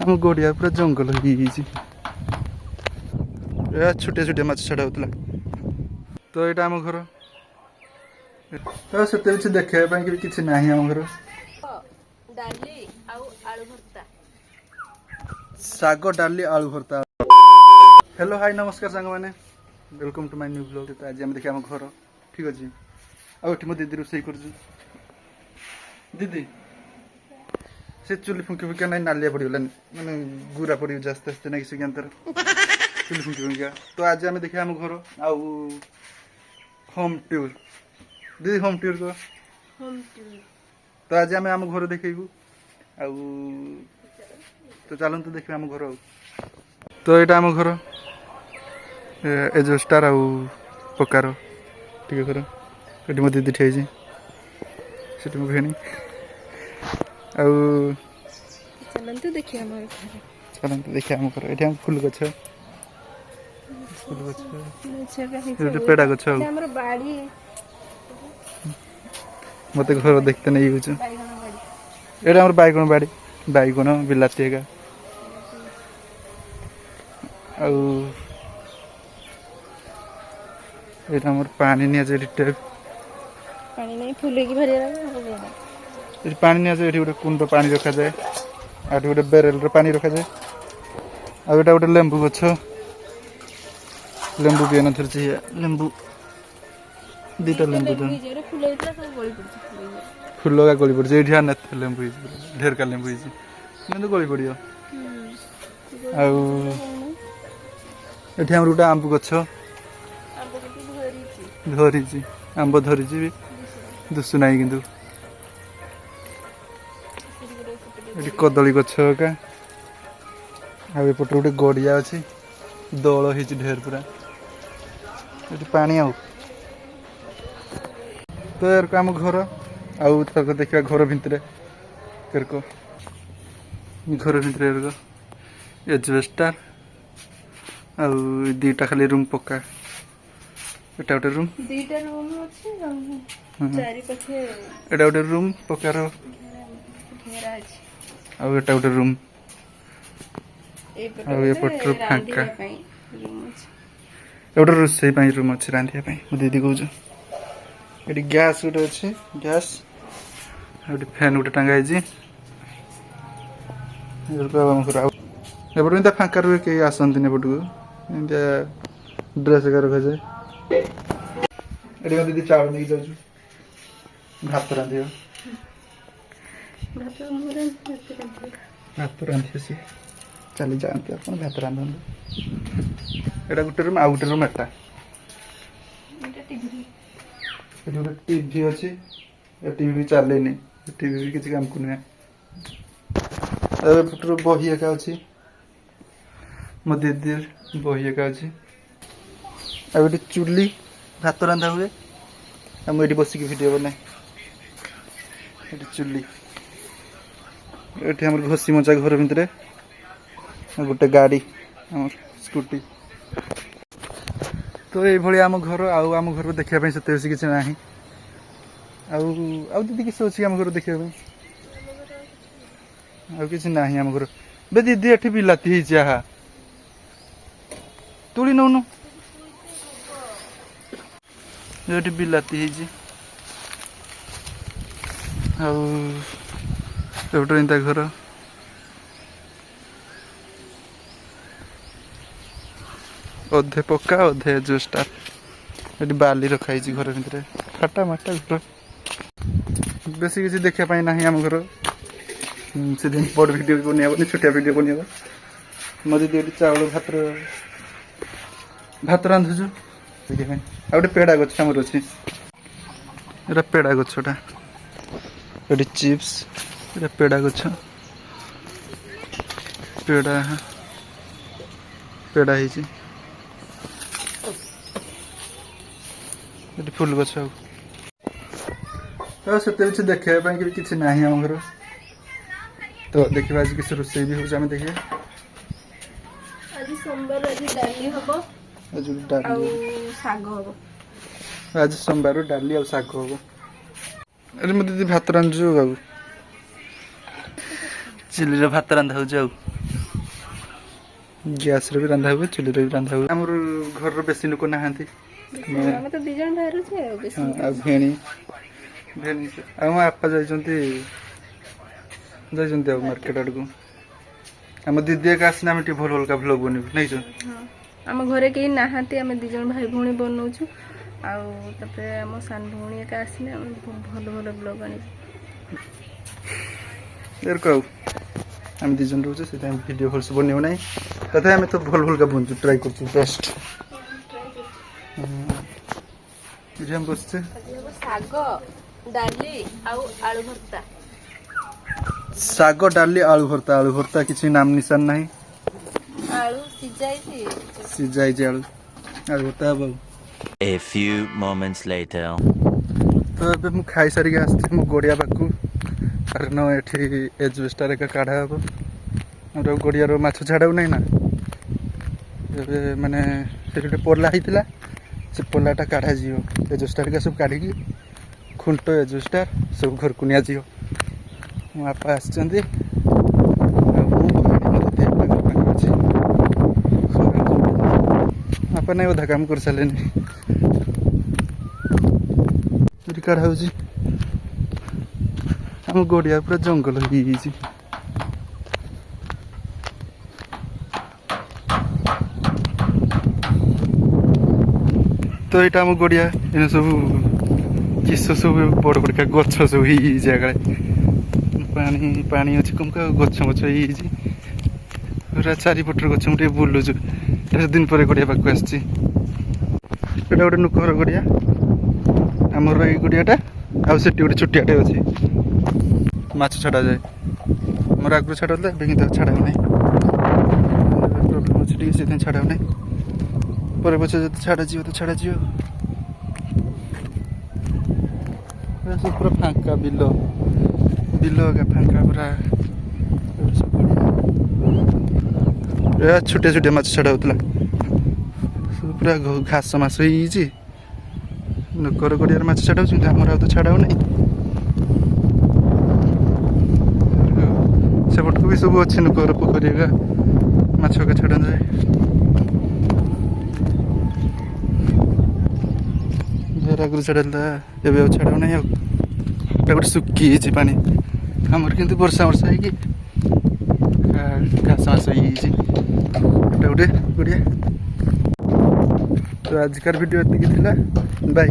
आम गड़िया पूरा जंगल हो छोटिया छोटिया माछ छड़ा होता तो यहाँ आम घर तो से किसी देखापी किसी ना आम घर शाग डाली आलू भर्ता। हेलो हाय नमस्कार सांग मैंने welcome to my new blog. तो आज आम देखिए आम घर ठीक अच्छे आठ मो दीदी रोसे कर दीदी से चुली फुंकी फुंका ना नालिया पड़गलानी मैंने गुरा पड़ आस्ते आस्ते ना किसी ज्ञान चुली फुंकी फुंका। तो आज आम देखिए आम घर आउ होम टूर दीदी होम टूर को तो आज आम आम घर देखू आउ तो चलते देखिए आम घर तो यहाँ आम घर एजोस्टार आउ पकार ठीक घर ये मो दीदी ठे से मो भेणी चलते देखिए आम घर ये फुल गछ पेड़ा गछ मत घर देखते नहीं ये बैगण बाड़ी बैगण बिलाती है पानी नहीं पानी नहीं फुल की पानी नहीं गोटे कुंड पानी रखा जाए आठ गोटे बेरेल पानी रखा जाए आटा गोटे लेंबू गछ लेंबू भी धरती लेंबू दीटा लेंबू फुल का गली पड़ी ये लेंबू ढेर का लेंबू तो गली पड़ आम गोटे आंब गछ धरी आंब धरी भी दुसु ना कि कदली गछ का आउट गोटे गड़िया अच्छी दल हो ढेर पूरा ये पानी तो यार आम घर आउ देखा घर भितर घर भितर एजबेस्टार आउ दीटा खाली रूम पक्का एटा गोटे रूम एटा गोटे रूम पक्कार आउ एटा गोटे रूम आउटर फांका गोटे रोसई रूम अच्छे रांधिया दीदी कौच ये गैस गोटे अच्छे गैस गोटे फैन गोटे टांगा एपटे फांका रुए कहीं आसती एपटू ड्रेस रखा जाए ये दीदी चावल नहीं जाऊँ भात रांधि भात रांधि सी चली जाती आप भात रांधु एटा गोटे रूम आउ गोटे रूम एटा गोटे टीवी अच्छी टीवी भी चले टीवी भी किसी काम को नुहे बही एका अच्छी मो दीदी बही एका अच्छी आगे चुली भात रांधा हुए मुझे बसिक भिडियो बनाए चुली ये घसी मजा घर भितर गोटे गाड़ी आम स्कूटी तो ये आम घर आम घर देखापी से किसी ना आउ दीदी किसी अच्छी आम घर देखा किसी ना आम घर बे दीदी एठी बिलाती है तुड़ी नौनु ये बिलाती है आउटा घर अधे पक्का अधे एजोस्टार ये बाली रखाई घर भितर फाटा माटा घर बेसी किसी देखापी ना आम घर से दिन बड़ भिडियो बनिया छोटिया भिडियो बनिया मो दीदी चावल भात रांधुचु देखा गोटे पेड़ा गछ आमर अच्छे ये पेड़ा गछटा ये चिप्स ये पेड़ा गछ पेड़ा पेड़ा है फुल गछ से देखापी किसी ना आम घर तो देखिए आज किसी रोसे भी हो देखिए आज सोमवार डाली आग हम अरे दीदी भात रांधु बाबू चिल्ली भात रांधा हो गैस रे भी रंधा हुए चुली रे भी रंधा हुए हमर घर रो बेसी लोक नाहांती ଆମେ ତ 2 ଜଣ ବାହାରୁଛେ ଆଉ ବେଶୀ आ भेणी भेणी आ मो आपा जाइछन्ती आ मार्केट आड़ को हम दीदी का आसने आम टे भल भल का भ्लग बन नहीं छो ହଁ ଆମ ଘରେ କେହି ନାହାନ୍ତି ଆମେ 2 ଜଣ ଭାଇ ଭଉଣୀ ବନଉଛୁ ଆଉ ତାପରେ ଆମ ସାନ ଭଉଣୀ ଏକା ଆସିଲେ ଆମେ ଭଲ ଭଲ ବ୍ଲଗ ଆଣିବୁ यार कहू आम 2 जन रोचे से वीडियो भल से बनियो नहीं तथा आम तो भल भल का बनचु ट्राई करछु बेस्ट हम बसছে ଶାଗ ଡାଲି ଆଉ ଆଳୁ ଭର୍ତ୍ତା ଶାଗ ଡାଲି ଆଳୁ ଭର୍ତ୍ତା କିଛି ନାମ ନିଶାନ ନାହିଁ ଆଳୁ ସିଝାଇଛି ଆଳୁ ଭର୍ତ୍ତା ହବ A few moments later. ତ ଏବେ ମୁଁ ଖାଇସାରିକି ଆସିଛି ମୋ ଗଡ଼ିଆ ପାଖକୁ କାରଣ ଏଠି ଏଜବେଷ୍ଟର ଏକା କାଢ଼ା ହବ ଆମର ଗଡ଼ିଆର ମାଛ ଛାଡ଼ାଉ ନାହିଁ ନା ଏବେ ମାନେ ସେଠି ଗୋଟେ ପୋଲା ହେଇଥିଲା से पोलाटा काढ़ा जीव एजबेस्टर का सब काढ़ी खुंट एजबेस्टर सब घर को निजी मो बापा आसते बापा नहीं अधा काम कर सारे काढ़ा हो आम गड़िया पूरा जंगल हो तो यहाँ आम गड़िया इन सब किस सब बड़ बड़का गछ सब जगह पानी पानी अच्छे कम का गछ गछ पूरा चारिपटर गछ मुझे बुलुचु दिन पर गड़िया पाक आसची गोटे नुकर गड़िया आमर ये गड़ियाटा आउ से गोटे छुटियाटे अच्छे माछ छड़ा जाए मोर आगु छाड़ा छाड़ा ना प्रोब्लेम अच्छे से छाड़ा ना पर पचे जो छाड़ा जी तो छाड़ा जी पूरा फांका बिल बिल का फांका पूरा छोटे छोटे माछ छाड़ा होता पूरा घास मास नकर गड़िया माछ छाड़ा आमर आ तो छाड़ा नहीं सेपट को भी सब अच्छे नकर पोखरी माछ का छाड़ा जाए आगुरी छाड़ा एवं छाड़ा ना गोटे सुखी पानी आमर कि वर्षा वर्षा है घास मास गोटे गड़िया तो आजकार वीडियो ये बाय।